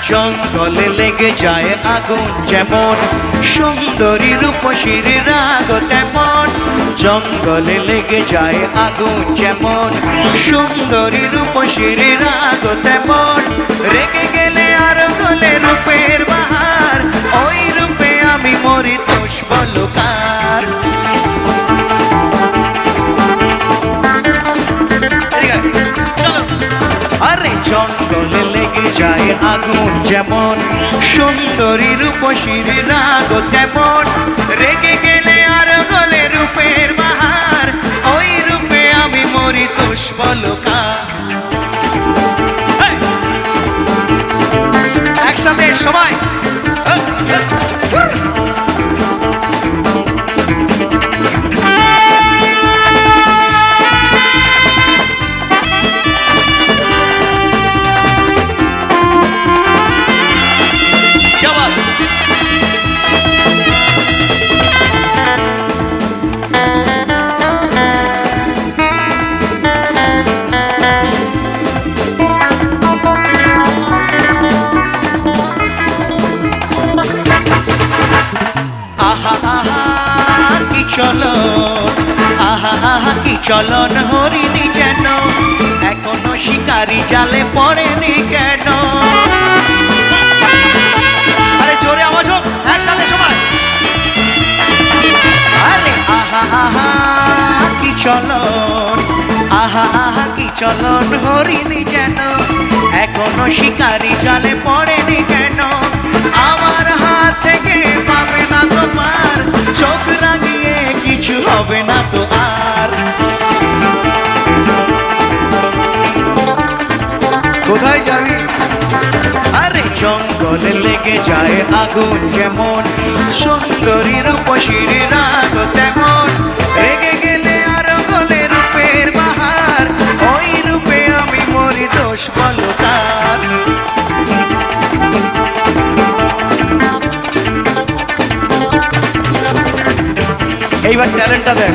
জঙ্গলে লেগে যায় আগুন যেমন, সুন্দরী রূপসীর রাগ তেমন। জঙ্গলে লেগে যায় আগুন যেমন, সুন্দরী রূপসীর রাগ তেমন। রেগে গেলে আর গলে রূপের বাহার, ওই রূপে আমি মরি, দোষ বলো কার? আরে জঙ্গলে লেগে যায় আগুন যেমন, সুন্দরী রূপসীর রাগ তেমন। রেগে গেলে আর গলে রূপের বাহার, ওই রূপে আমি মরি, দোষ বলো কার? একসাথে সবাই চলন, আহা আহা কি চলন হরিণী যেন, এখনো শিকারি জালে পড়েনি কেন? আরে জোরে আওয়াজ হোক, একসাথে সবাই। আরে আহা আহা কি চলন, আহা আহা কি চলন হরিণী যেন, এখনো শিকারি জালে পড়েনি কেন? আমার হাত থেকে পাবে না তোমার, চোখ রাঙিয়ে কিছু হবে না তো আর। কোথায় যাবি? আরে জঙ্গলে লেগে যায় আগুন যেমন, সুন্দরী রূপসীর রাগ তেমন। রেগে গেলে আর গলে রূপের বাহার, ওই রূপে আমি মরি, দোষ বলো কার? এইবার ট্যালেন্টটা দেখ।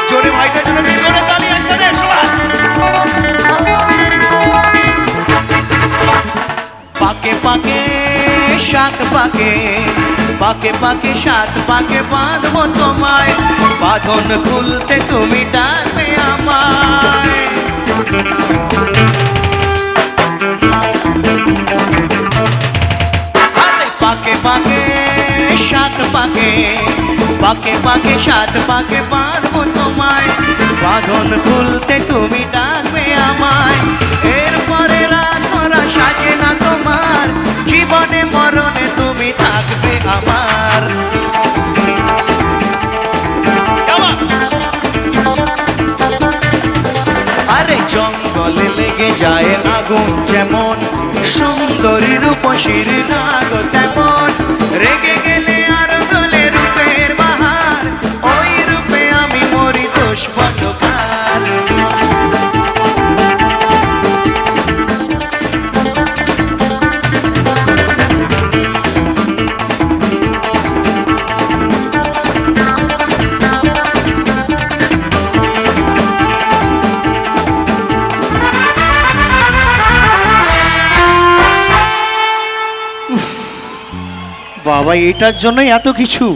জোরে ভাইটা জোরে জোরে তালি একসাথে সবাই। পাকে পাকে সাত পাকে, পাকে পাকে সাত পাকে বাঁধবো তোমায়, বাঁধন খুলতে তুমি ডাকবে আমায়। আরে পাকে পাকে সাত পাকে, পাকে পাকে সাত পাকে বাঁধবো তোমায়, বাঁধন খুলতে তুমি ডাকবে আমায়। এরপরে রাত ভরা সাজে না তোমার, জীবনে মরণে তুমি থাকবে আমার। আরে জঙ্গলে লেগে যায় আগুন যেমন, সুন্দরী রূপসীর রাগ তেমন। রেগে গেলে আর গলে রূপের বাহার, ওই রূপে আমি মরি, দোষ বলো কার? বাবা, এটার জন্যই এত কিছু।